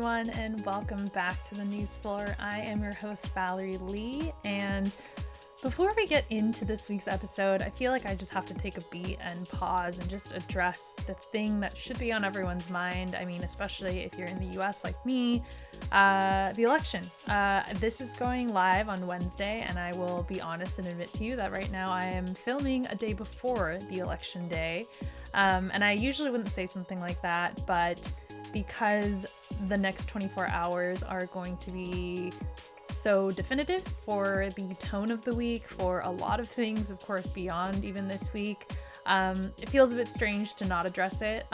everyone, and welcome back to the Newsfloor. I am your host, Valerie Lee, and before we get into this week's episode, I feel like I just have to take a beat and pause and just address the thing that should be on everyone's mind. I mean, especially if you're in the US like me, the election. This is going live on Wednesday, and I will be honest and admit to you that right now I am filming a day before the election day. And I usually wouldn't say something like that, but because the next 24 hours are going to be so definitive for the tone of the week, for a lot of things, of course, beyond even this week, it feels a bit strange to not address it.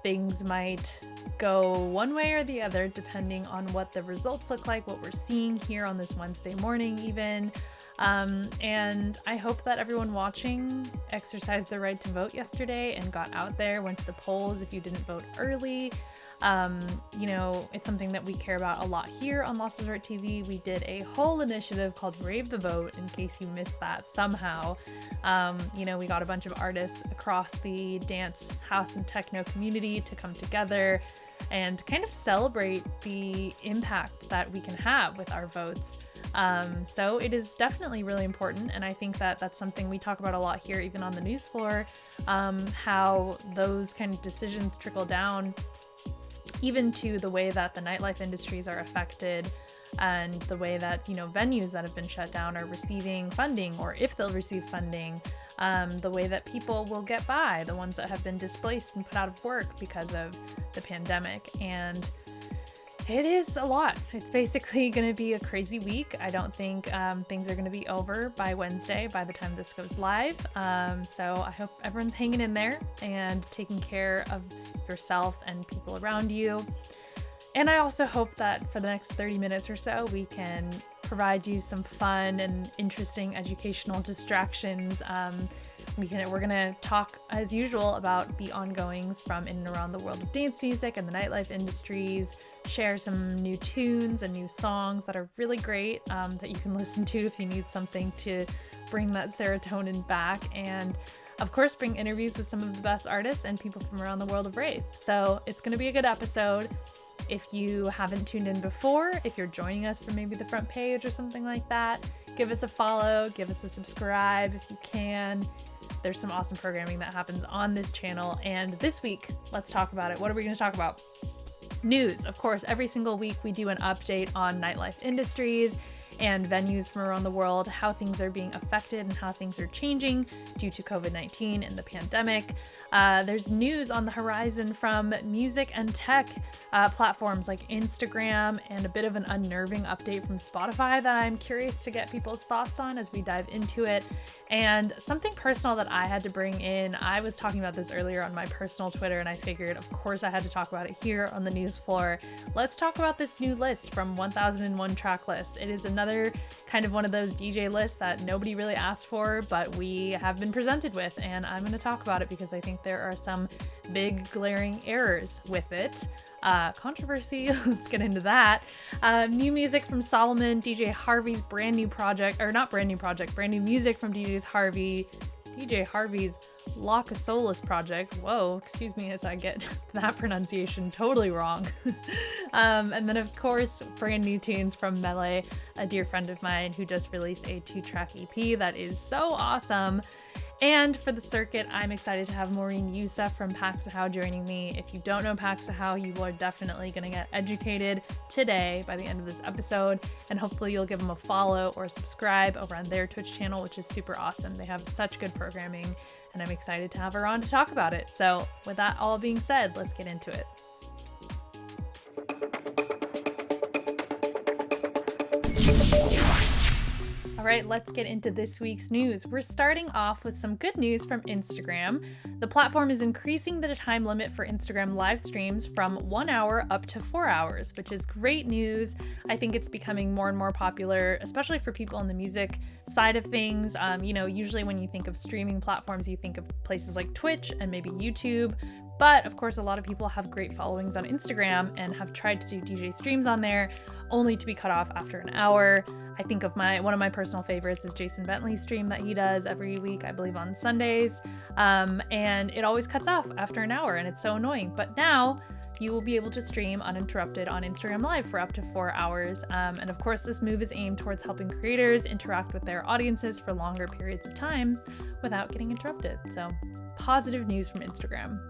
Things might go one way or the other depending on what the results look like, what we're seeing here on this Wednesday morning even. And I hope that everyone watching exercised their right to vote yesterday and got out there, went to the polls if you didn't vote early. It's something that we care about a lot here on Lost Resort TV. We did a whole initiative called Brave the Vote, in case you missed that somehow. We got a bunch of artists across the dance, house, and techno community to come together and kind of celebrate the impact that we can have with our votes. So it is definitely really important, and I think that that's something we talk about a lot here, even on the news floor, how those kind of decisions trickle down even to the way that the nightlife industries are affected and the way that, venues that have been shut down are receiving funding, or if they'll receive funding, the way that people will get by, the ones that have been displaced and put out of work because of the pandemic. And it is a lot. It's basically going to be a crazy week. I don't think things are going to be over by Wednesday by the time this goes live. So I hope everyone's hanging in there and taking care of yourself and people around you. And I also hope that for the next 30 minutes or so, we can provide you some fun and interesting educational distractions. We're going to talk, as usual, about the ongoings from in and around the world of dance music and the nightlife industries, share some new tunes and new songs that are really great that you can listen to if you need something to bring that serotonin back, and of course bring interviews with some of the best artists and people from around the world of rave. So it's going to be a good episode. If you haven't tuned in before, if you're joining us from maybe the front page or something like that, give us a follow, give us a subscribe if you can. There's some awesome programming that happens on this channel. And this week, let's talk about it. What are we going to talk about? News. Of course, every single week we do an update on nightlife industries and venues from around the world, how things are being affected and how things are changing due to COVID-19 and the pandemic. There's news on the horizon from music and tech platforms like Instagram, and a bit of an unnerving update from Spotify that I'm curious to get people's thoughts on as we dive into it. And something personal that I had to bring in, I was talking about this earlier on my personal Twitter, and I figured, of course, I had to talk about it here on the news floor. Let's talk about this new list from 1001 track list. It is another kind of one of those DJ lists that nobody really asked for, but we have been presented with, and I'm going to talk about it because I think there are some big glaring errors with it. Controversy, let's get into that. New music from Solomon, DJ Harvey's brand new music from DJ Harvey's La Casolas project. Whoa, excuse me as I get that pronunciation totally wrong. And then, of course, brand new tunes from Melee, a dear friend of mine who just released a 2-track EP that is so awesome. And for the circuit, I'm excited to have Maureen Youssef from Paxochet joining me. If you don't know Paxochet, you are definitely going to get educated today by the end of this episode, and hopefully you'll give them a follow or subscribe over on their Twitch channel, which is super awesome. They have such good programming, and I'm excited to have her on to talk about it. So with that all being said, let's get into it. All right, let's get into this week's news. We're starting off with some good news from Instagram. The platform is increasing the time limit for Instagram live streams from 1 hour up to 4 hours, which is great news. I think it's becoming more and more popular, especially for people on the music side of things. Usually when you think of streaming platforms, you think of places like Twitch and maybe YouTube. But of course, a lot of people have great followings on Instagram and have tried to do DJ streams on there, only to be cut off after an hour. I think of one of my personal favorites is Jason Bentley's stream that he does every week, I believe on Sundays. And it always cuts off after an hour, and it's so annoying. But now you will be able to stream uninterrupted on Instagram Live for up to 4 hours. And of course, this move is aimed towards helping creators interact with their audiences for longer periods of time without getting interrupted. So positive news from Instagram.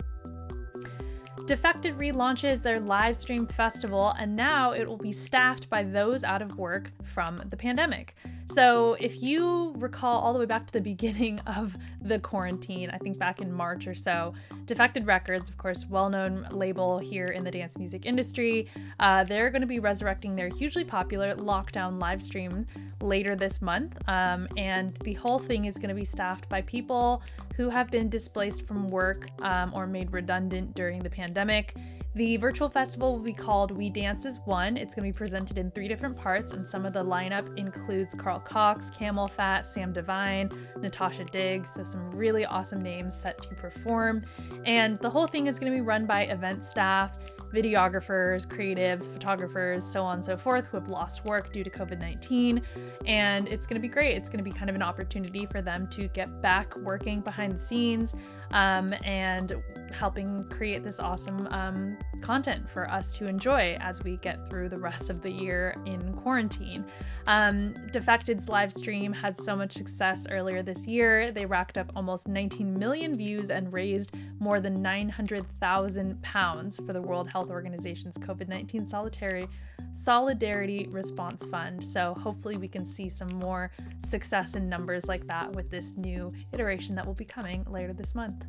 Defected relaunches their live stream festival, and now it will be staffed by those out of work from the pandemic. So if you recall all the way back to the beginning of the quarantine, I think back in March or so, Defected Records, of course, well-known label here in the dance music industry, they're going to be resurrecting their hugely popular lockdown live stream later this month. And the whole thing is going to be staffed by people who have been displaced from work or made redundant during the pandemic. The virtual festival will be called We Dance as One. It's going to be presented in 3 different parts, and some of the lineup includes Carl Cox, Camel Fat, Sam Divine, Natasha Diggs, so some really awesome names set to perform. And the whole thing is going to be run by event staff, videographers, creatives, photographers, so on and so forth, who have lost work due to COVID-19. And it's going to be great. It's going to be kind of an opportunity for them to get back working behind the scenes and helping create this awesome content for us to enjoy as we get through the rest of the year in quarantine. Defected's live stream had so much success earlier this year. They racked up almost 19 million views and raised more than £900,000 for the World Health Organization's COVID-19 Solidarity Response Fund. So hopefully we can see some more success in numbers like that with this new iteration that will be coming later this month.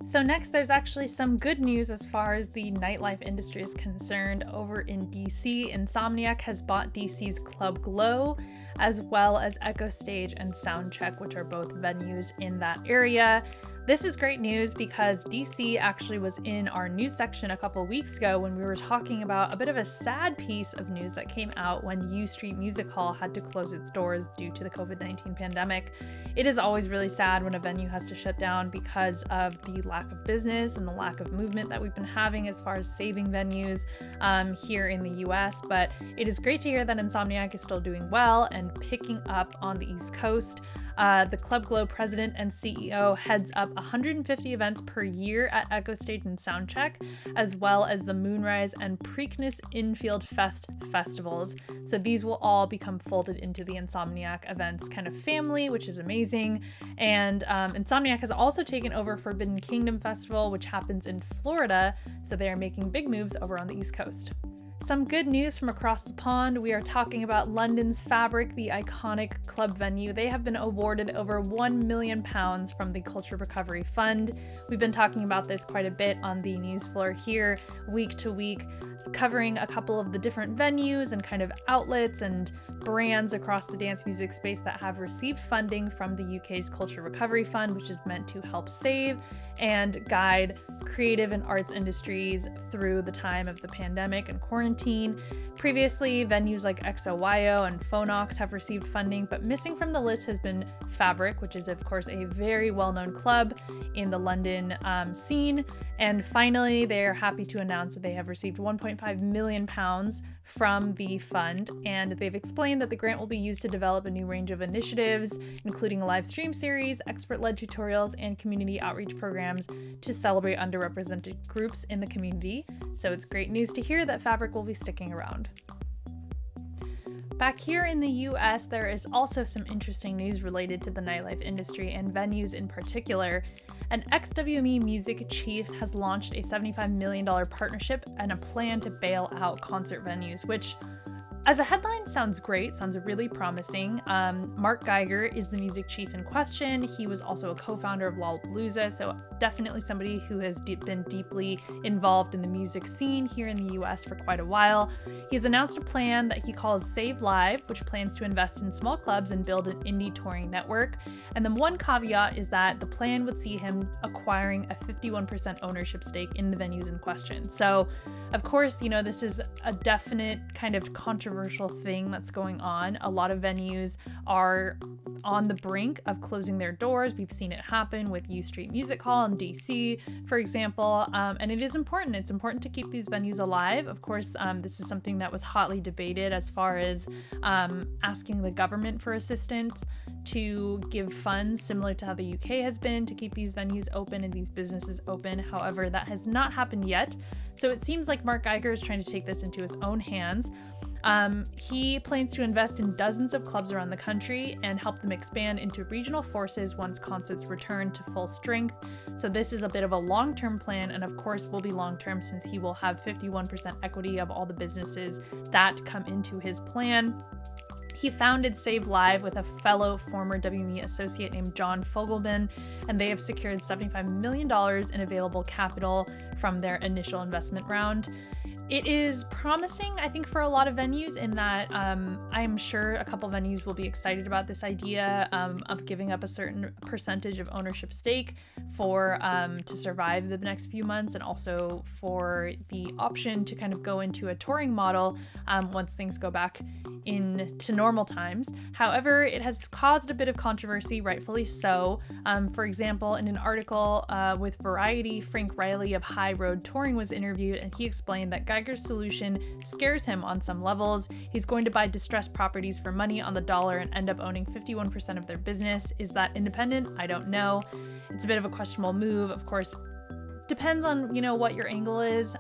So next, there's actually some good news as far as the nightlife industry is concerned. Over in DC, Insomniac has bought DC's Club Glow, as well as Echo Stage and Soundcheck, which are both venues in that area. This is great news because DC actually was in our news section a couple weeks ago when we were talking about a bit of a sad piece of news that came out when U Street Music Hall had to close its doors due to the COVID-19 pandemic. It is always really sad when a venue has to shut down because of the lack of business and the lack of movement that we've been having as far as saving venues here in the US, but it is great to hear that Insomniac is still doing well and picking up on the East Coast. The Club Glow president and CEO heads up 150 events per year at Echo Stage and Soundcheck, as well as the Moonrise and Preakness Infield Fest festivals. So these will all become folded into the Insomniac events kind of family, which is amazing. And Insomniac has also taken over Forbidden Kingdom Festival, which happens in Florida. So they are making big moves over on the East Coast. Some good news from across the pond. We are talking about London's Fabric, the iconic club venue. They have been awarded over £1 million from the Culture Recovery Fund. We've been talking about this quite a bit on the Newsfloor here, week to week, covering a couple of the different venues and kind of outlets and brands across the dance music space that have received funding from the UK's Culture Recovery Fund, which is meant to help save and guide creative and arts industries through the time of the pandemic and quarantine. Previously, venues like XOYO and Phonox have received funding, but missing from the list has been Fabric, which is of course a very well-known club in the London scene. And finally, they are happy to announce that they have received £1.5 million from the fund, and they've explained that the grant will be used to develop a new range of initiatives, including a live stream series, expert-led tutorials, and community outreach programs to celebrate underrepresented groups in the community. So it's great news to hear that Fabric will be sticking around. Back here in the US, there is also some interesting news related to the nightlife industry and venues in particular. An ex-WME music chief has launched a $75 million partnership and a plan to bail out concert venues, which as a headline sounds great, sounds really promising. Mark Geiger is the music chief in question. He was also a co-founder of Lollapalooza, so definitely somebody who has been deeply involved in the music scene here in the US for quite a while. He's announced a plan that he calls Save Live, which plans to invest in small clubs and build an indie touring network. And then one caveat is that the plan would see him acquiring a 51% ownership stake in the venues in question. So, of course, you know, this is a definite kind of controversial controversial thing that's going on. A lot of venues are on the brink of closing their doors. We've seen it happen with U Street Music Hall in DC, for example, and it is important. It's important to keep these venues alive. Of course, this is something that was hotly debated as far as asking the government for assistance to give funds similar to how the UK has been to keep these venues open and these businesses open. However, that has not happened yet. So it seems like Mark Geiger is trying to take this into his own hands. He plans to invest in dozens of clubs around the country and help them expand into regional forces once concerts return to full strength. So this is a bit of a long-term plan, and of course will be long-term since he will have 51% equity of all the businesses that come into his plan. He founded Save Live with a fellow former WME associate named John Fogelman, and they have secured $75 million in available capital from their initial investment round. It is promising, I think, for a lot of venues in that I'm sure a couple venues will be excited about this idea of giving up a certain percentage of ownership stake for to survive the next few months, and also for the option to kind of go into a touring model once things go back into normal times. However, it has caused a bit of controversy, rightfully so. For example, in an article with Variety, Frank Riley of High Road Touring was interviewed, and he explained that Geiger's solution scares him on some levels. He's going to buy distressed properties for money on the dollar and end up owning 51% of their business. Is that independent? I don't know. It's a bit of a questionable move. Of course, depends on, what your angle is.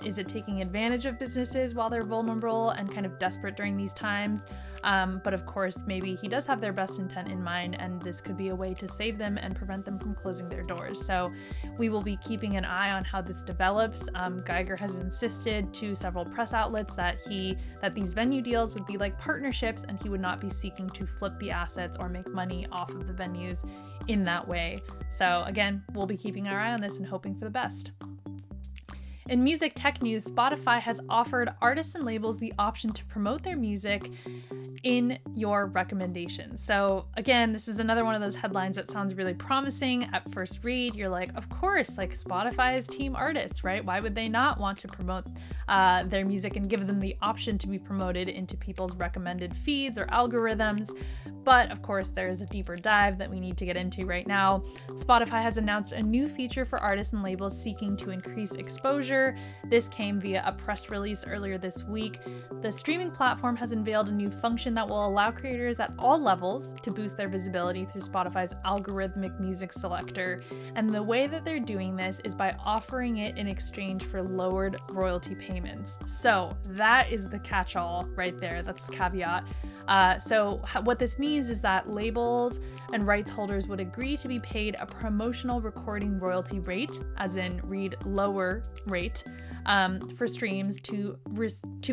Is it taking advantage of businesses while they're vulnerable and kind of desperate during these times? But of course, maybe he does have their best intent in mind, and this could be a way to save them and prevent them from closing their doors. So we will be keeping an eye on how this develops. Geiger has insisted to several press outlets that these venue deals would be like partnerships, and he would not be seeking to flip the assets or make money off of the venues in that way. So again, we'll be keeping our eye on this and hoping for the best. In music tech news, Spotify has offered artists and labels the option to promote their music in your recommendations. So again, this is another one of those headlines that sounds really promising. At first read, you're like, of course, like Spotify is team artists, right? Why would they not want to promote their music and give them the option to be promoted into people's recommended feeds or algorithms? But of course, there is a deeper dive that we need to get into right now. Spotify has announced a new feature for artists and labels seeking to increase exposure. This came via a press release earlier this week. The streaming platform has unveiled a new function that will allow creators at all levels to boost their visibility through Spotify's algorithmic music selector. And the way that they're doing this is by offering it in exchange for lowered royalty payments. So that is the catch-all right there. That's the caveat. What this means is that labels and rights holders would agree to be paid a promotional recording royalty rate, as in read lower rate, for streams to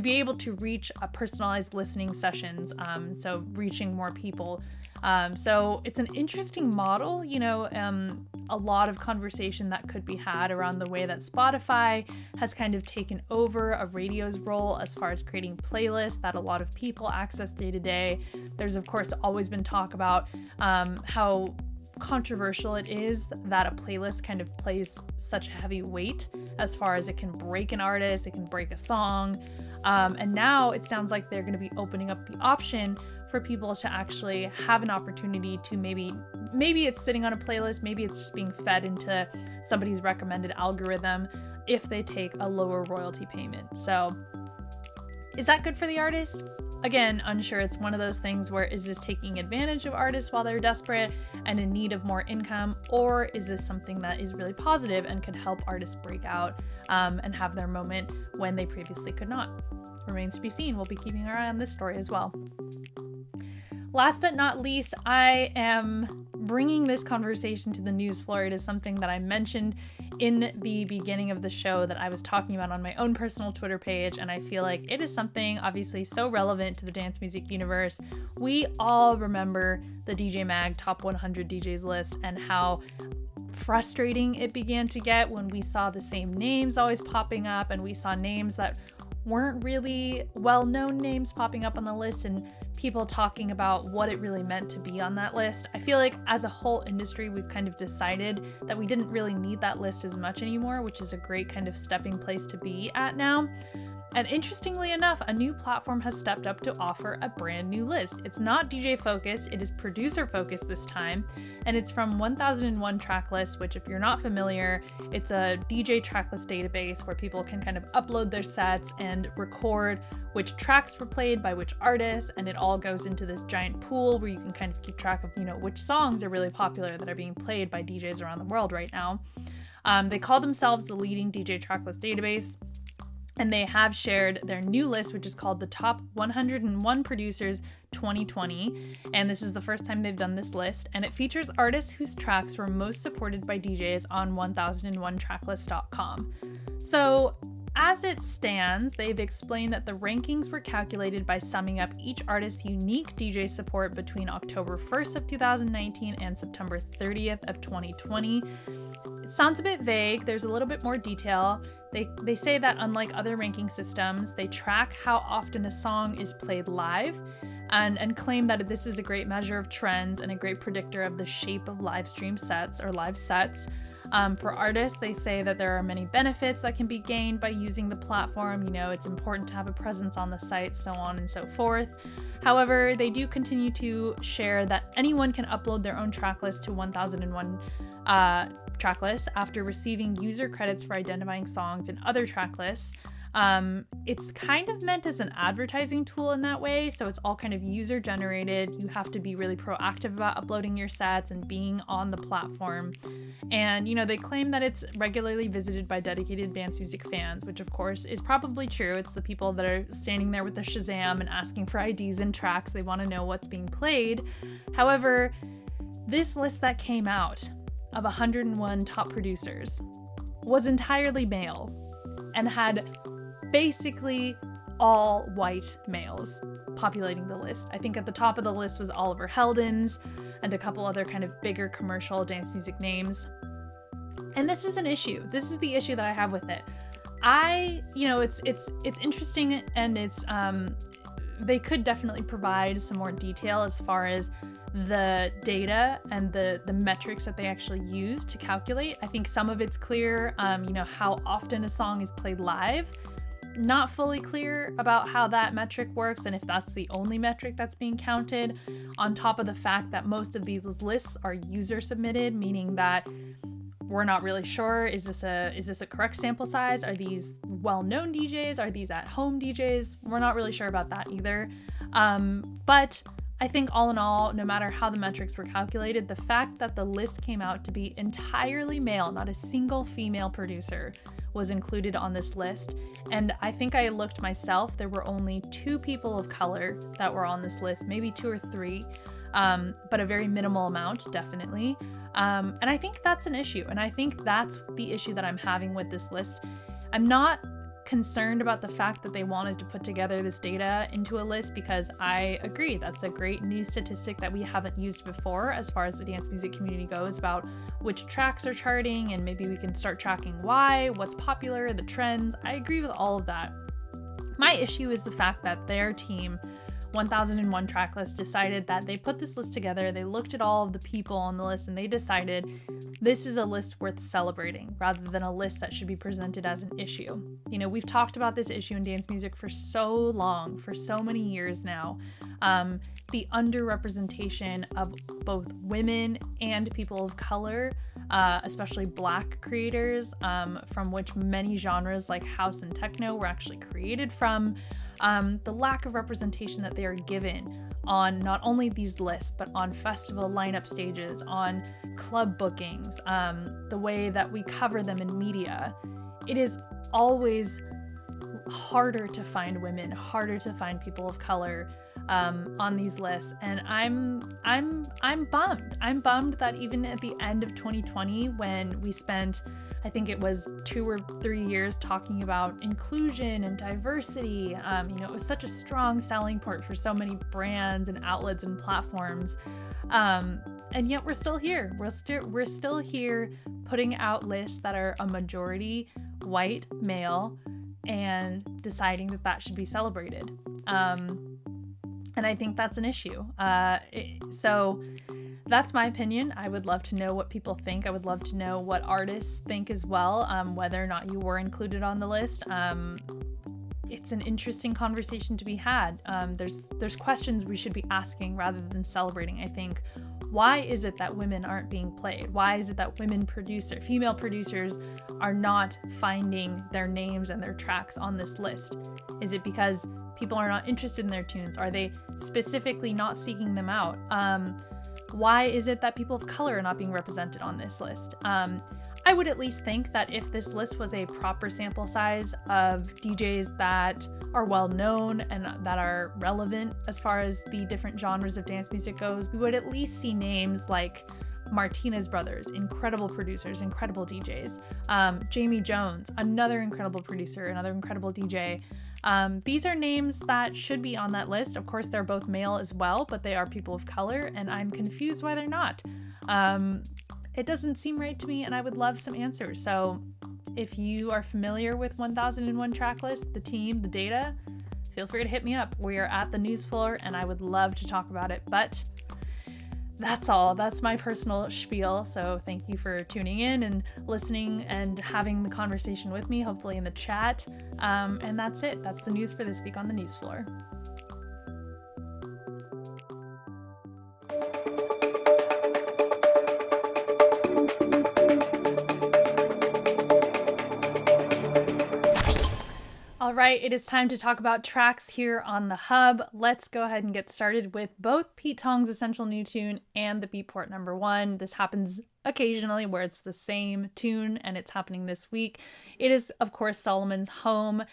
be able to reach a personalized listening sessions, so reaching more people. So it's an interesting model, a lot of conversation that could be had around the way that Spotify has kind of taken over a radio's role as far as creating playlists that a lot of people access day to day. There's of course always been talk about how controversial it is that a playlist kind of plays such a heavy weight as far as it can break an artist, it can break a song. And now it sounds like they're going to be opening up the option for people to actually have an opportunity to maybe it's sitting on a playlist, maybe it's just being fed into somebody's recommended algorithm if they take a lower royalty payment. So is that good for the artist? Again, unsure. It's one of those things where, is this taking advantage of artists while they're desperate and in need of more income, or is this something that is really positive and could help artists break out and have their moment when they previously could not? Remains to be seen. We'll be keeping our eye on this story as well. Last but not least, I am bringing this conversation to the news floor. It is something that I mentioned in the beginning of the show that I was talking about on my own personal Twitter page, and I feel like it is something obviously so relevant to the dance music universe. We all remember the DJ Mag Top 100 DJs list and how frustrating it began to get when we saw the same names always popping up, and we saw names that weren't really well-known names popping up on the list, and people talking about what it really meant to be on that list. I feel like as a whole industry, we've kind of decided that we didn't really need that list as much anymore, which is a great kind of stepping place to be at now. And interestingly enough, a new platform has stepped up to offer a brand new list. It's not DJ focused, it is producer focused this time, and it's from 1001 Tracklist, which, if you're not familiar, it's a DJ tracklist database where people can kind of upload their sets and record which tracks were played by which artists, and it all goes into this giant pool where you can kind of keep track of, which songs are really popular that are being played by DJs around the world right now. They call themselves the leading DJ tracklist database. And they have shared their new list, which is called the Top 101 Producers 2020. And this is the first time they've done this list. And it features artists whose tracks were most supported by DJs on 1001tracklist.com. So as it stands, they've explained that the rankings were calculated by summing up each artist's unique DJ support between October 1st of 2019 and September 30th of 2020. It sounds a bit vague. There's a little bit more detail. They say that unlike other ranking systems, they track how often a song is played live and claim that this is a great measure of trends and a great predictor of the shape of live stream sets or live sets. For artists, they say that there are many benefits that can be gained by using the platform. It's important to have a presence on the site, so on and so forth. However, they do continue to share that anyone can upload their own tracklist to 1001 Tracklist after receiving user credits for identifying songs in other tracklists. It's kind of meant as an advertising tool in that way, so it's all kind of user generated. You have to be really proactive about uploading your sets and being on the platform. And they claim that it's regularly visited by dedicated dance music fans, which of course is probably true. It's the people that are standing there with their Shazam and asking for IDs and tracks. They want to know what's being played. However, this list that came out of 101 top producers was entirely male and had basically all white males populating the list. I think at the top of the list was Oliver Heldens and a couple other kind of bigger commercial dance music names. And this is an issue. This is the issue that I have with it. It's interesting, and it's they could definitely provide some more detail as far as the data and the metrics that they actually use to calculate. I think some of it's clear, how often a song is played live. Not fully clear about how that metric works and if that's the only metric that's being counted, on top of the fact that most of these lists are user submitted, meaning that we're not really sure, is this a correct sample size? Are these well-known DJs? Are these at-home DJs? We're not really sure about that either. But I think all in all, no matter how the metrics were calculated, the fact that the list came out to be entirely male, not a single female producer was included on this list. And I think I looked myself, there were only 2 people of color that were on this list, maybe 2 or 3, but a very minimal amount, definitely. And I think that's an issue. And I think that's the issue that I'm having with this list. I'm not concerned about the fact that they wanted to put together this data into a list, because I agree that's a great new statistic that we haven't used before as far as the dance music community goes, about which tracks are charting, and maybe we can start tracking what's popular, the trends. I agree with all of that. My issue is the fact that their team, 1001 Tracklist, decided that they put this list together, they looked at all of the people on the list, and they decided this is a list worth celebrating rather than a list that should be presented as an issue. We've talked about this issue in dance music for so long, for so many years now. The underrepresentation of both women and people of color, especially Black creators, from which many genres like house and techno were actually created from. The lack of representation that they are given on not only these lists, but on festival lineup stages, on club bookings, the way that we cover them in media. It is always harder to find women, harder to find people of color on these lists, and I'm bummed. I'm bummed that even at the end of 2020, when we spent, I think it was 2 or 3 years talking about inclusion and diversity, it was such a strong selling point for so many brands and outlets and platforms, and yet we're still here. We're still here putting out lists that are a majority white male and deciding that should be celebrated. And I think that's an issue. So that's my opinion. I would love to know what people think. I would love to know what artists think as well, whether or not you were included on the list. it's an interesting conversation to be had. There's questions we should be asking rather than celebrating, I think. Why is it that women aren't being played? Why is it that female producers are not finding their names and their tracks on this list? Is it because people are not interested in their tunes? Are they specifically not seeking them out? Why is it that people of color are not being represented on this list? I would at least think that if this list was a proper sample size of DJs that are well known and that are relevant as far as the different genres of dance music goes, we would at least see names like Martinez Brothers, incredible producers, incredible DJs. Jamie Jones, another incredible producer, another incredible DJ. These are names that should be on that list. Of course, they're both male as well, but they are people of color, and I'm confused why they're not. It doesn't seem right to me, and I would love some answers. So if you are familiar with 1001 Tracklist, the team, the data, feel free to hit me up. We are at the Newsfloor, and I would love to talk about it. But that's all. That's my personal spiel. So thank you for tuning in and listening and having the conversation with me, hopefully in the chat. And that's it. That's the news for this week on the Newsfloor. All right, it is time to talk about tracks here on the Hub. Let's go ahead and get started with both Pete Tong's Essential New Tune and the Beatport #1. This happens occasionally where it's the same tune, and it's happening this week. It is, of course, Solomon's Home,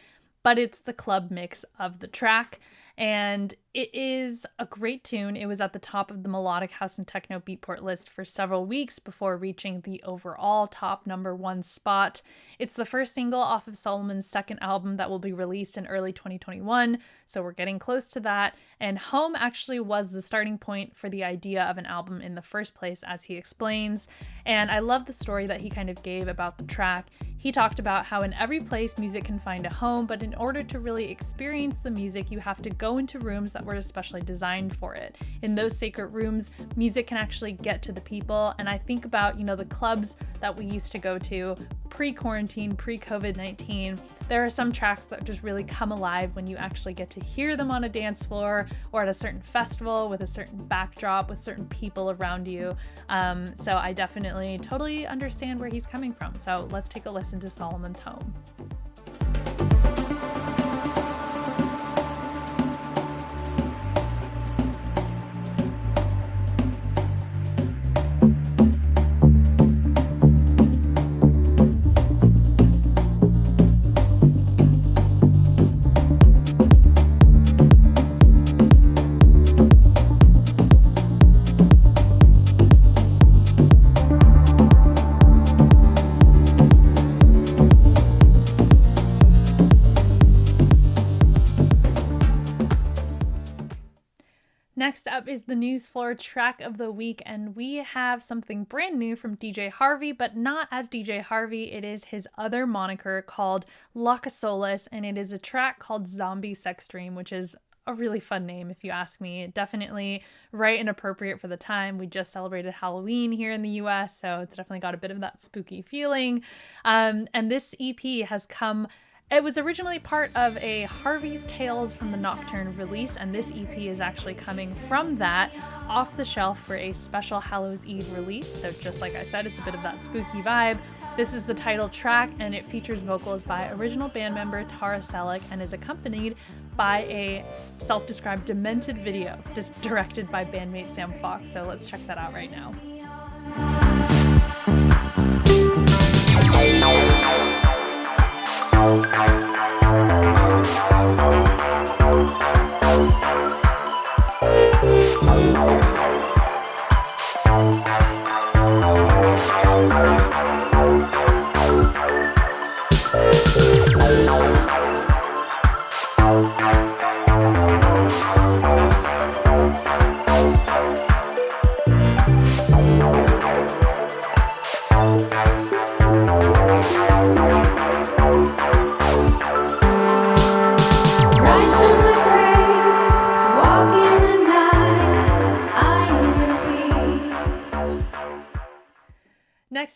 but it's the club mix of the track. And it is a great tune. It was at the top of the melodic house and techno Beatport list for several weeks before reaching the overall top #1 spot. It's the first single off of Solomon's second album that will be released in early 2021, so we're getting close to that. And Home actually was the starting point for the idea of an album in the first place, as he explains. And I love the story that he kind of gave about the track. He talked about how in every place music can find a home, but in order to really experience the music, you have to go into rooms that were especially designed for it. In those sacred rooms, music can actually get to the people. And I think about, the clubs that we used to go to pre-quarantine, pre-COVID-19. There are some tracks that just really come alive when you actually get to hear them on a dance floor or at a certain festival with a certain backdrop, with certain people around you. So I definitely totally understand where he's coming from. So let's take a listen to Solomon's Home. Next up is the Newsfloor track of the week, and we have something brand new from DJ Harvey, but not as DJ Harvey. It is his other moniker called Lakasolis, and it is a track called Zombie Sex Dream, which is a really fun name if you ask me. Definitely right and appropriate for the time. We just celebrated Halloween here in the US, so it's definitely got a bit of that spooky feeling. And this EP has come. It was originally part of a Harvey's Tales from the Nocturne release, and this EP is actually coming from that off the shelf for a special Hallows Eve release. So just like I said, it's a bit of that spooky vibe. This is the title track, and it features vocals by original band member Tara Selleck and is accompanied by a self-described demented video just directed by bandmate Sam Fox. So let's check that out right now.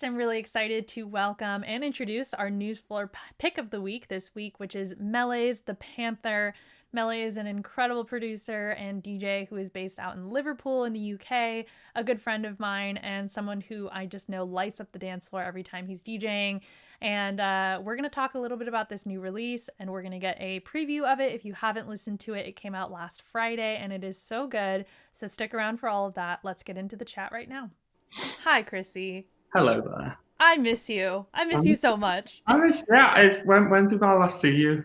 course, I'm really excited to welcome and introduce our Newsfloor pick of the week this week, which is Melee's The Panther. Melee is an incredible producer and DJ who is based out in Liverpool in the UK, a good friend of mine and someone who I just know lights up the dance floor every time he's DJing. And we're going to talk a little bit about this new release, and we're going to get a preview of it. If you haven't listened to it, it came out last Friday and it is so good. So stick around for all of that. Let's get into the chat right now. Hi, Chrissy. Hello there. I miss you. I miss you so much. When did I last see you?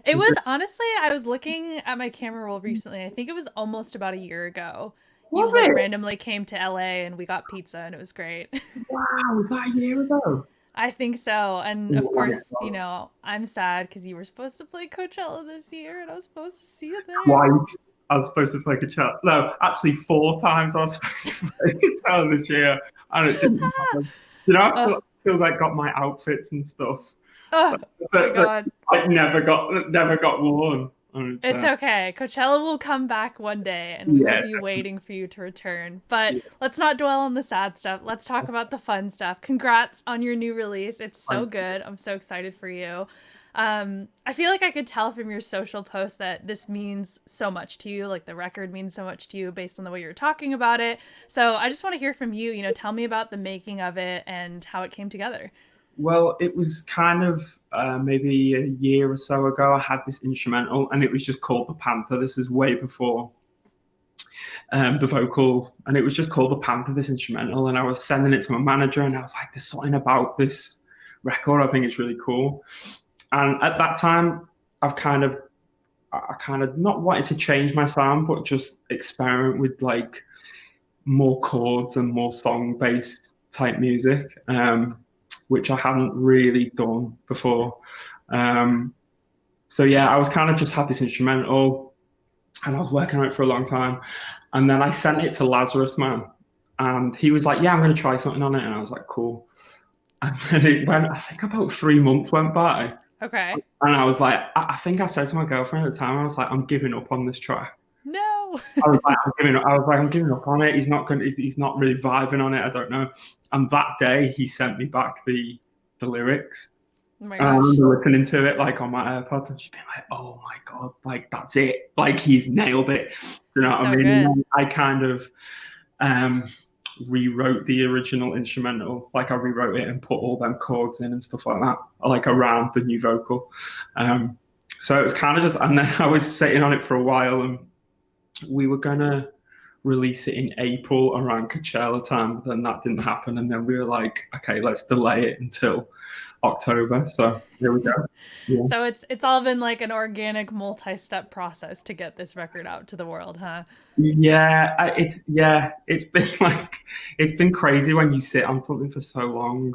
It was honestly, I was looking at my camera roll recently. I think it was almost about a year ago. Was You it? randomly came to LA and we got pizza and it was great. Wow, was that a year ago? I think so. And of Oh my course, God. I'm sad because you were supposed to play Coachella this year and I was supposed to see you there. Twice. I was supposed to play Coachella. No, actually 4 times I was supposed to play Coachella this year, and it didn't happen. I Oh, still like got my outfits and stuff, oh my but God. like never got worn. And It's okay. Coachella will come back one day and we will yeah, be waiting for you to return. But yeah. let's not dwell on the sad stuff. Let's talk about the fun stuff. Congrats on your new release. It's so good. I'm so excited for you. I feel like I could tell from your social posts that this means so much to you. Like the record means so much to you based on the way you're talking about it. So I just want to hear from you. Tell me about the making of it and how it came together. Well, it was kind of maybe a year or so ago. I had this instrumental, and it was just called The Panther. This is way before the vocal, and it was just called The Panther, this instrumental. And I was sending it to my manager, and I was like, "There's something about this record. I think it's really cool." And at that time, I kind of not wanted to change my sound, but just experiment with like more chords and more song-based type music. Which I hadn't really done before. So yeah, I was kind of just had this instrumental and I was working on it for a long time. And then I sent it to Lazarus Man and he was like, "Yeah, I'm going to try something on it." And I was like, "Cool." And then it went, I think about 3 months went by. Okay. And I was like, I think I said to my girlfriend at the time, I was like, "I'm giving up on this track." No. I'm giving up on it. He's not really vibing on it. I don't know. And that day he sent me back the lyrics. Oh my And I gosh. remember listening to it like on my AirPods and just being like, "Oh my God, like that's it. Like he's nailed it." You know It's what I so mean? good. And I kind of um rewrote the original instrumental. Like I rewrote it and put all them chords in and stuff like that, like around the new vocal. So it was kind of just, and then I was sitting on it for a while and we were gonna release it in April around Coachella time, but then that didn't happen. And then we were like, "Okay, let's delay it until October." So here we go. Yeah. So it's all been like an organic multi-step process to get this record out to the world, huh? It's been like it's been crazy when you sit on something for so long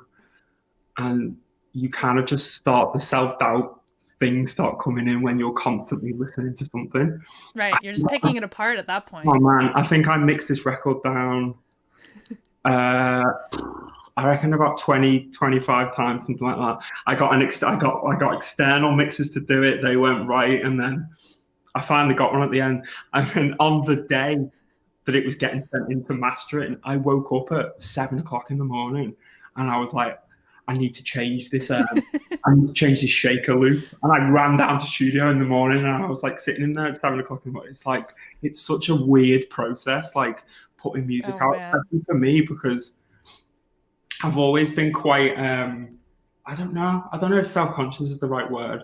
and you kind of just start the self-doubt things start coming in when you're constantly listening to something. Right. You're just picking it apart at that point. Oh man, I think I mixed this record down. Uh, I reckon about 20, 25 times, something like that. I got external mixes to do it. They weren't right, and then I finally got one at the end. And then on the day that it was getting sent in to master it, and I woke up at 7 o'clock in the morning, and I was like, "I need to change this. I need to change this shaker loop." And I ran down to studio in the morning, and I was like sitting in there at 7 o'clock in the morning. It's like it's such a weird process, like putting music Oh out, man. especially for me because I've always been quite I don't know if self-conscious is the right word,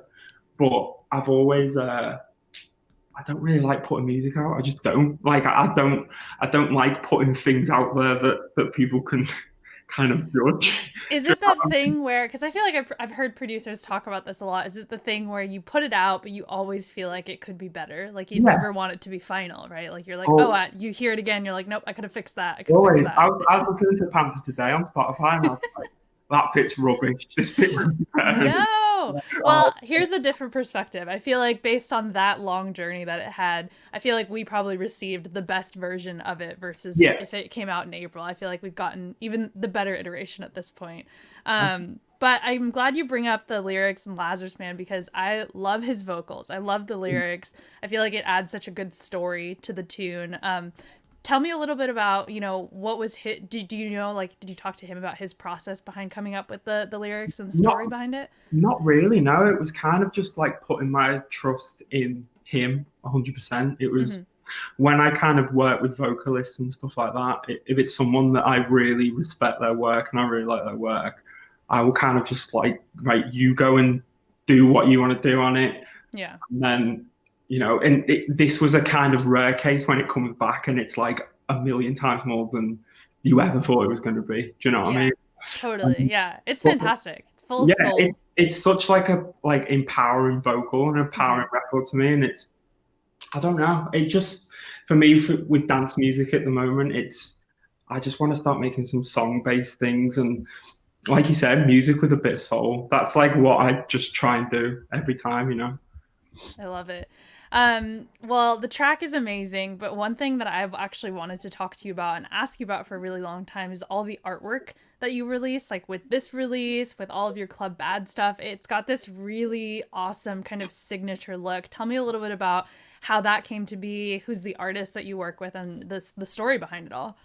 but I've always I don't really like putting music out. I just don't. Like I don't like putting things out there that people can kind of judge. Is it that thing where, because I feel like I've heard producers talk about this a lot, is it the thing where you put it out, but you always feel like it could be better? Like you Yeah. never want it to be final, right? Like you're like, oh, Oh, you hear it again, you're like, nope, I could have fixed that. I could have fixed always. that. I was listening to Panther today on Spotify and I was like, "That bit's rubbish. This bit would be better." No. Oh, Well, here's a different perspective. I feel like based on that long journey that it had, I feel like we probably received the best version of it versus yeah. if it came out in April. I feel like we've gotten even the better iteration at this point. But I'm glad you bring up the lyrics in Lazarus Man because I love his vocals. I love the lyrics. I feel like it adds such a good story to the tune. tell me a little bit about, what was do you know, like, did you talk to him about his process behind coming up with the lyrics and the story behind it? Not really, no. It was kind of just like putting my trust in him 100%. It was when I kind of work with vocalists and stuff like that, if it's someone that I really respect their work and I really like their work, I will kind of just like, right, you go and do what you want to do on it. Yeah. And then, this was a kind of rare case when it comes back and it's like a million times more than you ever thought it was going to be. Do you know what I mean? Totally. Yeah. It's fantastic. It's full of soul. It's such like a empowering vocal and empowering record to me. And it's, I don't know. It just, for me, with dance music at the moment, I just want to start making some song-based things. And like you said, music with a bit of soul. That's like what I just try and do every time, I love it. Well, the track is amazing, but one thing that I've actually wanted to talk to you about and ask you about for a really long time is all the artwork that you release. Like with this release, with all of your Club Bad stuff, it's got this really awesome kind of signature look. Tell me a little bit about how that came to be, who's the artist that you work with, and the story behind it all.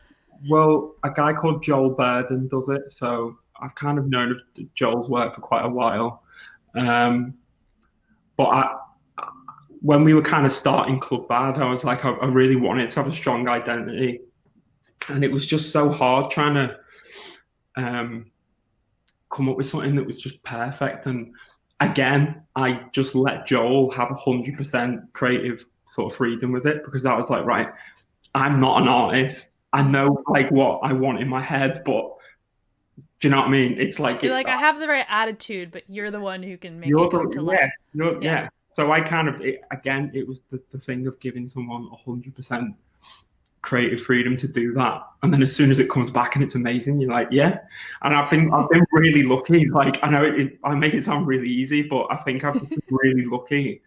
Well, a guy called Joel Burden does it, so I've kind of known of Joel's work for quite a while. But when we were kind of starting Club Bad, I was like, I really wanted to have a strong identity. And it was just so hard trying to come up with something that was just perfect. And again, I just let Joel have 100% creative sort of freedom with it, because I was like, right, I'm not an artist. I know like what I want in my head, but do you know what I mean? It's like, you're like, I have the right attitude, but you're the one who can make it come to life. Yeah. So I kind of, it was the thing of giving someone 100% creative freedom to do that. And then as soon as it comes back and it's amazing, you're like, yeah. And I've been really lucky. Like, I know I make it sound really easy, but I think I've been really lucky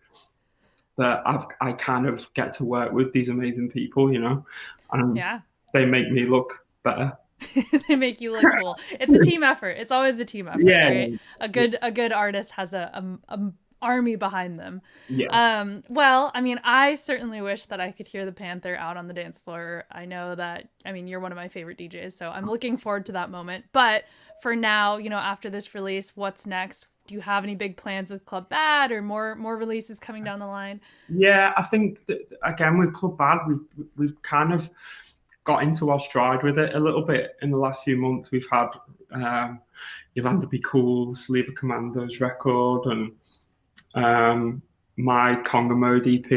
that I kind of get to work with these amazing people, and they make me look better. They make you look cool. It's a team effort. It's always a team effort, right? A good artist has a army behind them. Well, I mean, I certainly wish that I could hear the Panther out on the dance floor. I know that, I mean, you're one of my favorite DJs, so I'm looking forward to that moment. But for now, after this release, what's next? Do you have any big plans with Club Bad or more releases coming down the line? Yeah, I think that, again, with Club Bad, we've kind of got into our stride with it a little bit in the last few months. We've had Yolanda Be Cool's Leave a Commandos record and my Conga Mode EP,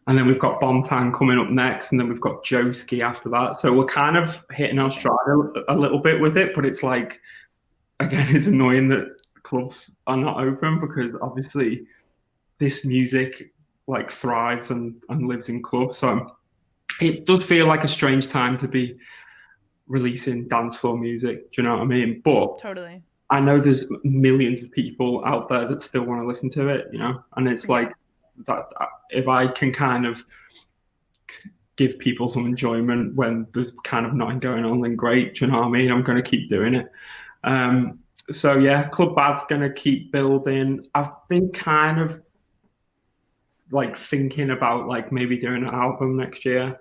and then we've got Bontan coming up next, and then we've got Joski after that. So we're kind of hitting our stride a little bit with it, but it's like, again, it's annoying that clubs are not open, because obviously this music like thrives and lives in clubs. So it does feel like a strange time to be releasing dance floor music. Do you know what I mean? But totally, I know there's millions of people out there that still want to listen to it, and it's like that. If I can kind of give people some enjoyment when there's kind of nothing going on, then great. Do you know what I mean? I'm going to keep doing it. So yeah, Club Bad's going to keep building. I've been kind of like thinking about like maybe doing an album next year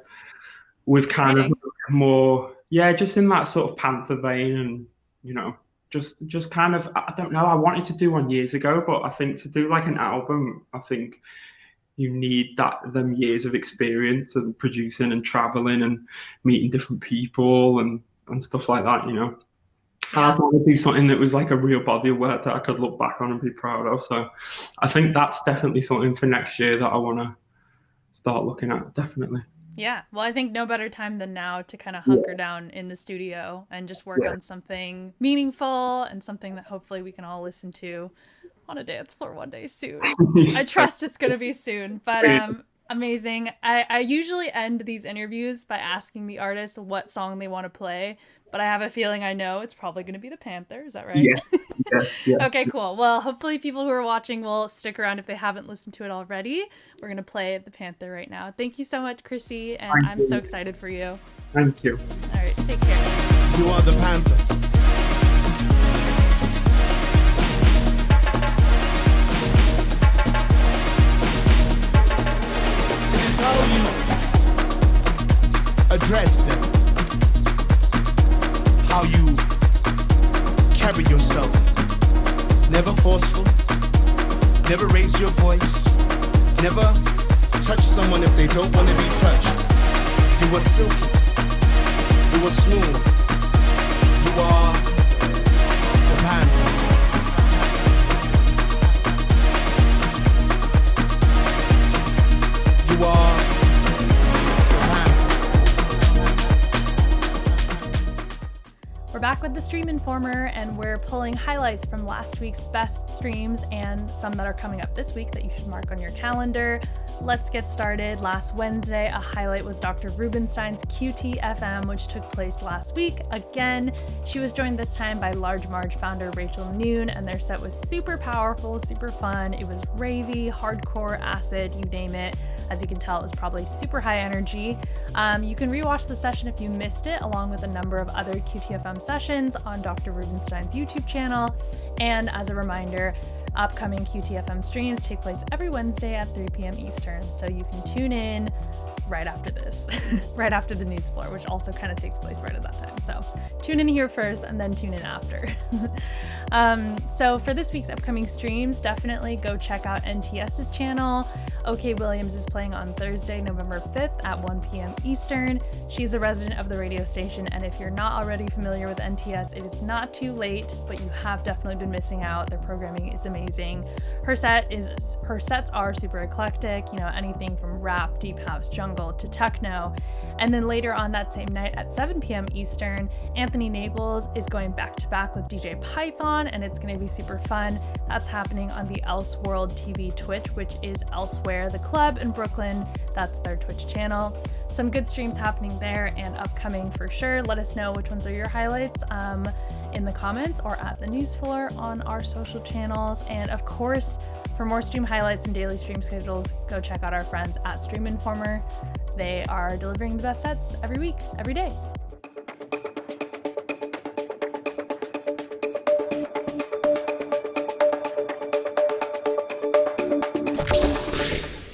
with kind of more, just in that sort of Panther vein, and just kind of, I don't know, I wanted to do one years ago, but I think to do like an album, I think you need them years of experience and producing and traveling and meeting different people and stuff like that, I'd want to do something that was like a real body of work that I could look back on and be proud of. So I think that's definitely something for next year that I want to start looking at, definitely. Yeah, well, I think no better time than now to kind of hunker down in the studio and just work on something meaningful and something that hopefully we can all listen to on a dance floor one day soon. I trust it's going to be soon, but amazing. I usually end these interviews by asking the artist what song they want to play, but I have a feeling I know it's probably going to be the Panther. Is that right? Yeah. Okay, cool. Well, hopefully people who are watching will stick around if they haven't listened to it already. We're going to play the Panther right now. Thank you so much, Chrissy, and I'm so excited for you. Thank you. All right, take care. You are the Panther. Never raise your voice. Never touch someone if they don't want to be touched. You are silky. You are smooth. You are the panther. You are the panther. We're back with the Stream Informer, and we're pulling highlights from last week's best streams and some that are coming up this week that you should mark on your calendar. Let's get started. Last Wednesday, a highlight was Dr. Rubenstein's QTFM, which took place last week. Again, she was joined this time by Large Marge founder Rachel Noon, and their set was super powerful, super fun. It was ravey, hardcore, acid, you name it. As you can tell, it was probably super high energy. You can rewatch the session if you missed it, along with a number of other QTFM sessions on Dr. Rubenstein's YouTube channel. And as a reminder, upcoming QTFM streams take place every Wednesday at 3 p.m. Eastern, so you can tune in right after this, right after the Newsfloor, which also kind of takes place right at that time. So tune in here first and then tune in after. So for this week's upcoming streams, definitely go check out NTS's channel. OK Williams is playing on Thursday, November 5th at 1 p.m. Eastern. She's a resident of the radio station, and if you're not already familiar with NTS, it is not too late, but you have definitely been missing out. Their programming is amazing. Her sets are super eclectic, you know, anything from rap, deep house, jungle to techno. And then later on that same night at 7 p.m. Eastern, Anthony Naples is going back to back with DJ Python, and it's going to be super fun. That's happening on the Elseworld TV Twitch, which is Elsewhere, the club in Brooklyn. That's their Twitch channel. Some good streams happening there and upcoming for sure. Let us know which ones are your highlights in the comments or at the Newsfloor on our social channels. And of course, for more stream highlights and daily stream schedules, go check out our friends at Stream Informer. They are delivering the best sets every week, every day.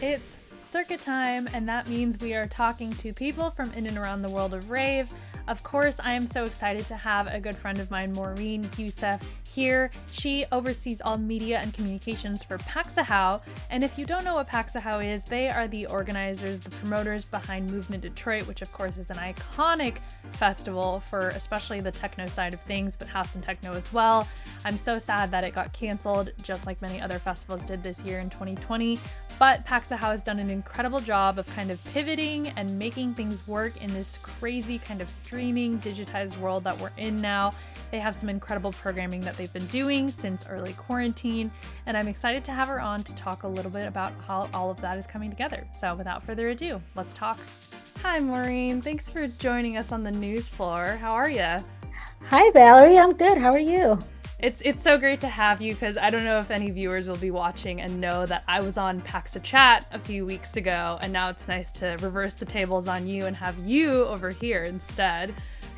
It's circuit time, and that means we are talking to people from in and around the world of rave. Of course, I am so excited to have a good friend of mine, Maureen Youssef, here. She oversees all media and communications for Paxochet. And if you don't know what Paxochet is, they are the organizers, the promoters behind Movement Detroit, which of course is an iconic festival for especially the techno side of things, but house and techno as well. I'm so sad that it got canceled, just like many other festivals did this year in 2020. But Paxochet has done an incredible job of kind of pivoting and making things work in this crazy kind of streaming, digitized world that we're in now. They have some incredible programming that they've been doing since early quarantine, and I'm excited to have her on to talk a little bit about how all of that is coming together. So without further ado, let's talk. Hi, Maureen. Thanks for joining us on the Newsfloor. How are you? Hi, Valerie. I'm good. How are you? It's so great to have you, because I don't know if any viewers will be watching and know that I was on Paxochet a few weeks ago, and now it's nice to reverse the tables on you and have you over here instead.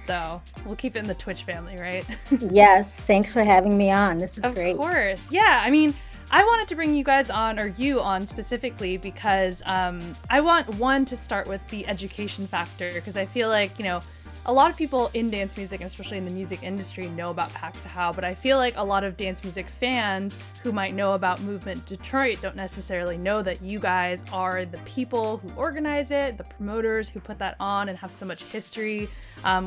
So we'll keep it in the Twitch family, right? Yes. Thanks for having me on. This is great. Of course. Yeah. I mean, I wanted to bring you guys on, or you on specifically, because I want to start with the education factor, because I feel like, you know, a lot of people in dance music, and especially in the music industry, know about Paxochet, but I feel like a lot of dance music fans who might know about Movement Detroit don't necessarily know that you guys are the people who organize it, the promoters who put that on, and have so much history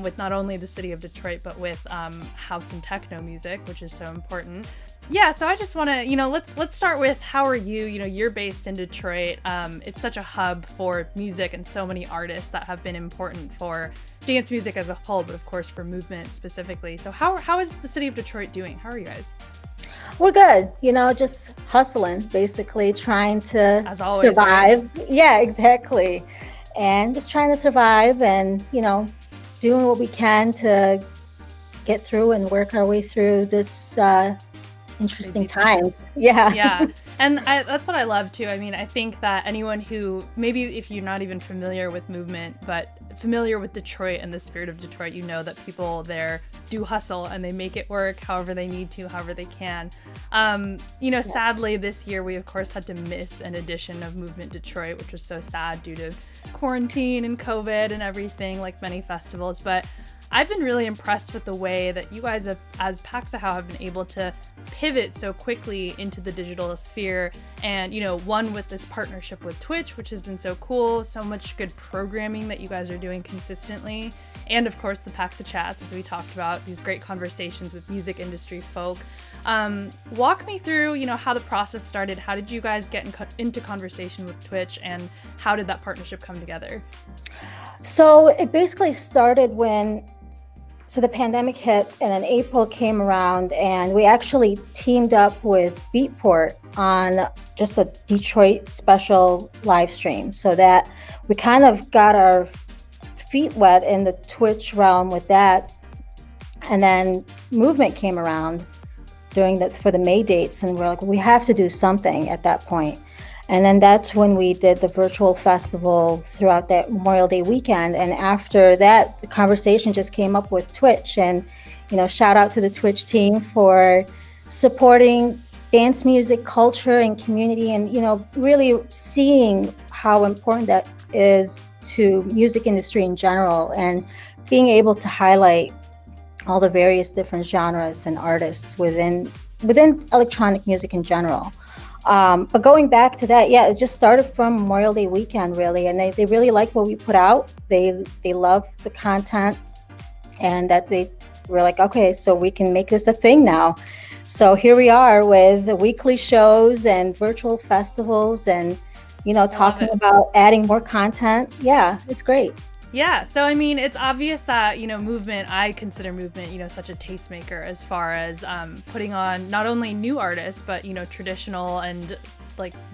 with not only the city of Detroit, but with house and techno music, which is so important. Yeah, so I just want to, you know, let's start with, how are you? You know, you're based in Detroit. It's such a hub for music and so many artists that have been important for dance music as a whole, but of course for movement specifically. So how is the city of Detroit doing? How are you guys? We're good. You know, just hustling, basically trying to As always, survive. Right? Yeah, exactly. And just trying to survive and, you know, doing what we can to get through and work our way through this interesting times. Yeah. And that's what I love too. I mean, I think that anyone who, maybe if you're not even familiar with movement, but familiar with Detroit and the spirit of Detroit, you know that people there do hustle and they make it work however they need to, however they can. You know, sadly this year we of course had to miss an edition of Movement Detroit, which was so sad due to quarantine and COVID and everything, like many festivals. But I've been really impressed with the way that you guys have, as Paxochet, have been able to pivot so quickly into the digital sphere. And, one with this partnership with Twitch, which has been so cool, so much good programming that you guys are doing consistently. And of course, the Paxochats, as we talked about, these great conversations with music industry folk. Walk me through, how the process started. How did you guys get into conversation with Twitch, and how did that partnership come together? So it basically started when the pandemic hit, and then April came around, and we actually teamed up with Beatport on just a Detroit special live stream, so that we kind of got our feet wet in the Twitch realm with that. And then Movement came around for the May dates, and we're like, we have to do something at that point. And then that's when we did the virtual festival throughout that Memorial Day weekend. And after that, the conversation just came up with Twitch. And, shout out to the Twitch team for supporting dance music culture and community, and, really seeing how important that is to music industry in general, and being able to highlight all the various different genres and artists within electronic music in general. But going back to that, it just started from Memorial Day weekend, really, and they really like what we put out. They love the content, and that they were like, okay, so we can make this a thing now. So here we are with the weekly shows and virtual festivals, and talking about adding more content. Yeah, it's great. Yeah, so it's obvious that, I consider Movement, such a tastemaker as far as putting on not only new artists, but, traditional and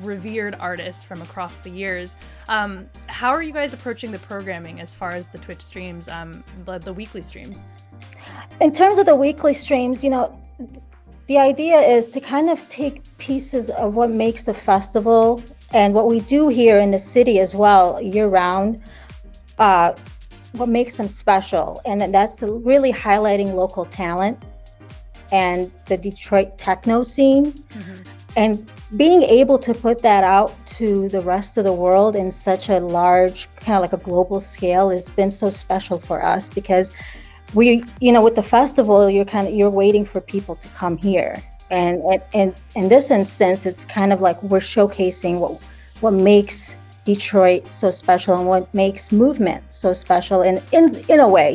revered artists from across the years. How are you guys approaching the programming as far as the Twitch streams, the weekly streams? In terms of the weekly streams, the idea is to kind of take pieces of what makes the festival and what we do here in the city as well, year round. What makes them special, and that's really highlighting local talent and the Detroit techno scene, and being able to put that out to the rest of the world in such a large, kind of like a global scale, has been so special for us, because we, with the festival, you're waiting for people to come here, and in this instance, it's kind of like we're showcasing what makes Detroit so special, and what makes Movement so special. And in a way,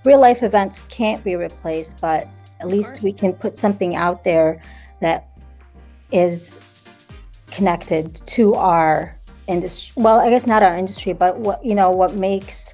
real life events can't be replaced, but at least we can put something out there that is connected to our industry. Well, I guess not our industry, but what makes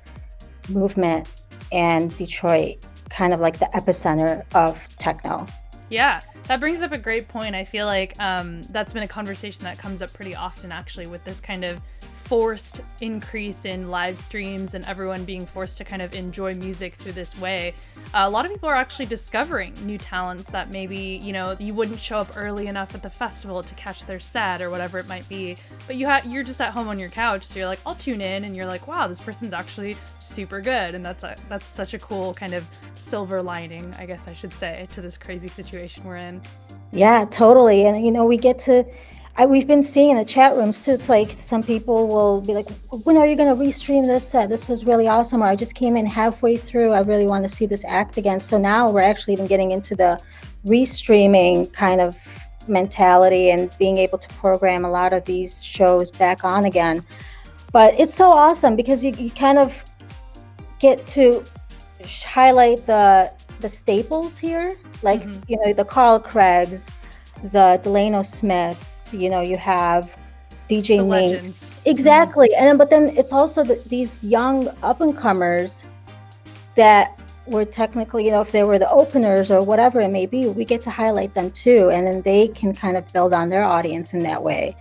Movement and Detroit kind of like the epicenter of techno. Yeah, that brings up a great point. I feel like that's been a conversation that comes up pretty often, actually, with this kind of forced increase in live streams and everyone being forced to kind of enjoy music through this way. A lot of people are actually discovering new talents that maybe, you wouldn't show up early enough at the festival to catch their set or whatever it might be. But you're just at home on your couch, so you're like, I'll tune in, and you're like, wow, this person's actually super good. And that's such a cool kind of silver lining, I guess I should say, to this crazy situation we're in. Yeah, totally. And, we get to, we've been seeing in the chat rooms too, it's like some people will be like, when are you going to restream this set? This was really awesome. Or I just came in halfway through. I really want to see this act again. So now we're actually even getting into the restreaming kind of mentality and being able to program a lot of these shows back on again. But it's so awesome because you kind of get to highlight the staples here, like, the Carl Craigs, the Delano Smith, you have DJ Nate. Exactly. But then it's also these young up-and-comers that were technically, if they were the openers or whatever it may be, we get to highlight them too. And then they can kind of build on their audience in that way.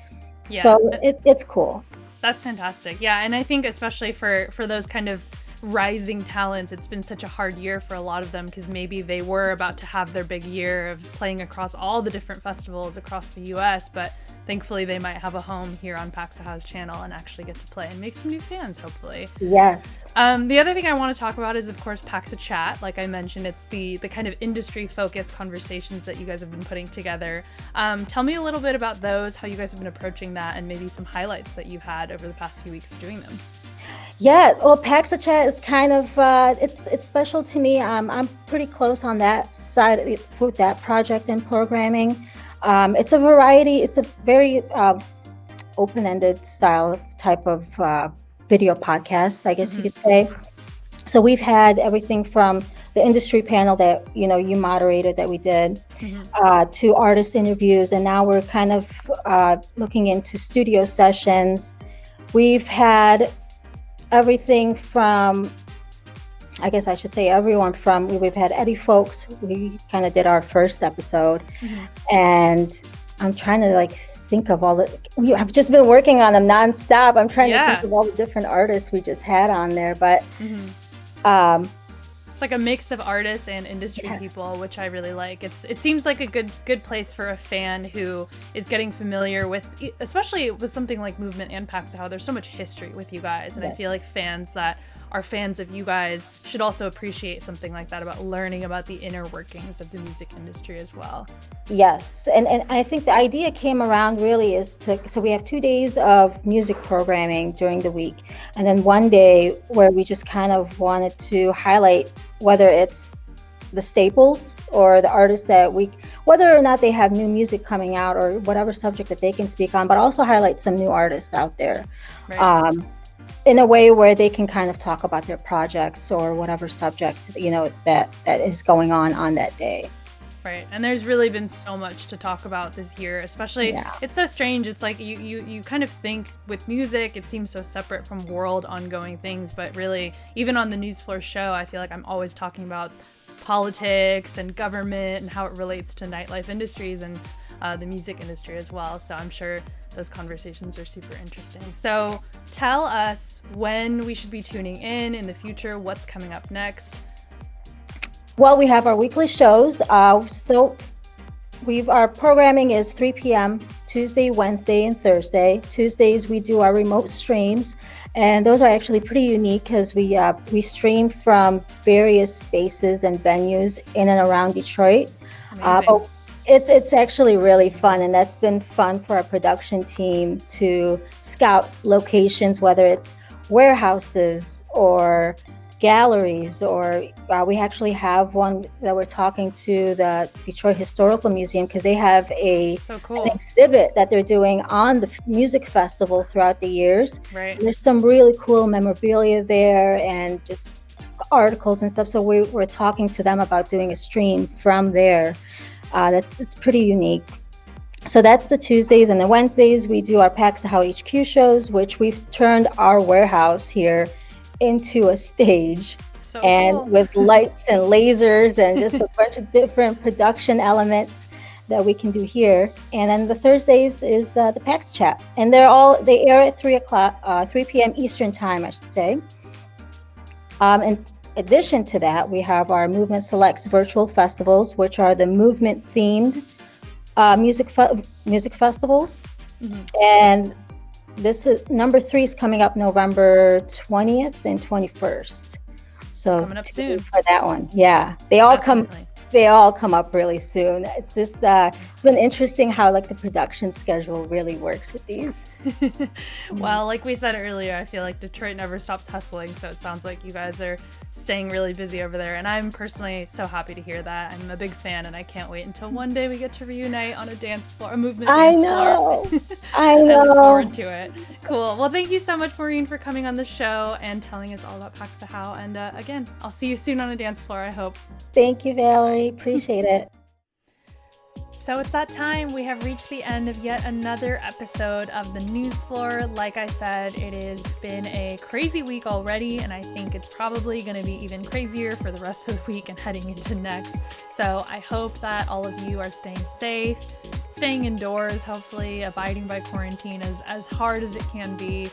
Yeah. So it's cool. That's fantastic. Yeah. And I think especially for those kind of rising talents, it's been such a hard year for a lot of them, because maybe they were about to have their big year of playing across all the different festivals across the US, but thankfully they might have a home here on Paxochet's channel and actually get to play and make some new fans, hopefully. Yes. The other thing I want to talk about is, of course, Paxochet. Like I mentioned, it's the kind of industry-focused conversations that you guys have been putting together. Tell me a little bit about those, how you guys have been approaching that, and maybe some highlights that you've had over the past few weeks of doing them. Yeah, well, Paxochet is kind of it's special to me. I'm pretty close on that side with that project and programming. It's a variety. It's a very open-ended style type of video podcast, I guess you could say. So we've had everything from the industry panel that you moderated that we did to artist interviews, and now we're kind of looking into studio sessions. We've had everything from, I guess I should say everyone from, we've had Eddie Folks. We kind of did our first episode, and I'm trying to think of all I've just been working on them nonstop. I'm trying to think of all the different artists we just had on there, but it's like a mix of artists and industry people, which I really like. It seems like a good place for a fan who is getting familiar with, especially with something like Movement and Paxochet. There's so much history with you guys, and I feel like fans that are fans of you guys should also appreciate something like that, about learning about the inner workings of the music industry as well. Yes, and I think the idea came around really so we have 2 days of music programming during the week, and then one day where we just kind of wanted to highlight whether it's the staples or the artists that whether or not they have new music coming out or whatever subject that they can speak on, but also highlight some new artists out there. Right. In a way where they can kind of talk about their projects or whatever subject, that is going on that day. Right. And there's really been so much to talk about this year, especially it's so strange. It's like you kind of think with music, it seems so separate from world ongoing things, but really even on the Newsfloor show, I feel like I'm always talking about politics and government and how it relates to nightlife industries and the music industry as well. So I'm sure those conversations are super interesting. So tell us when we should be tuning in the future, what's coming up next. Well, we have our weekly shows. So our programming is 3 p.m. Tuesday, Wednesday, and Thursday. Tuesdays we do our remote streams, and those are actually pretty unique because we stream from various spaces and venues in and around Detroit. But it's actually really fun, and that's been fun for our production team to scout locations, whether it's warehouses or galleries, or we actually have one that we're talking to the Detroit Historical Museum because they have an exhibit that they're doing on the music festival throughout the years. Right. There's some really cool memorabilia there and just articles and stuff. So we're talking to them about doing a stream from there. It's pretty unique. So that's the Tuesdays, and the Wednesdays we do our Paxochet HQ shows, which we've turned our warehouse here into a stage, cool. With lights and lasers and just a bunch of different production elements that we can do here. And then the Thursdays is the Paxochet, and they air at 3 p.m. Eastern time, I should say. In addition to that, we have our Movement Selects virtual festivals, which are the movement themed music festivals. And this is number 3 is coming up November 20th and 21st. So coming up soon for that one. Yeah, they all come up really soon. It's just it's been interesting how the production schedule really works with these. Well, like we said earlier, I feel like Detroit never stops hustling, so it sounds like you guys are staying really busy over there, and I'm personally so happy to hear that. I'm a big fan, and I can't wait until one day we get to reunite on a dance floor, a movement dance floor. I know. I look forward to it. Cool. Well, thank you so much, Maureen, for coming on the show and telling us all about Paxochet. And again, I'll see you soon on a dance floor, I hope. Thank you, Valerie. Appreciate it. So it's that time. We have reached the end of yet another episode of the Newsfloor. Like I said, it has been a crazy week already, and I think it's probably going to be even crazier for the rest of the week and heading into next. So I hope that all of you are staying safe, staying indoors, hopefully abiding by quarantine as hard as it can be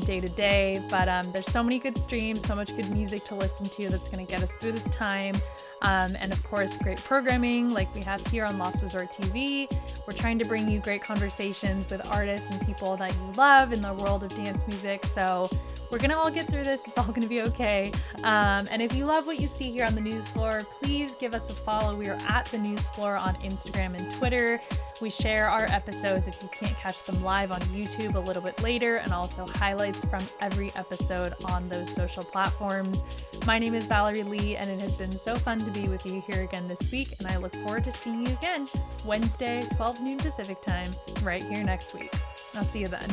day to day. But there's so many good streams, so much good music to listen to that's going to get us through this time. And of course, great programming like we have here on Lost Resort TV. We're trying to bring you great conversations with artists and people that you love in the world of dance music. So We're gonna all get through this. It's all gonna be okay. And if you love what you see here on the Newsfloor, please give us a follow. We are at the Newsfloor on Instagram and Twitter. We share our episodes if you can't catch them live on YouTube a little bit later, and also highlights from every episode on those social platforms. My name is Valerie Lee, and it has been so fun to be with you here again this week, and I look forward to seeing you again Wednesday, 12 noon Pacific time, right here next week. I'll see you then.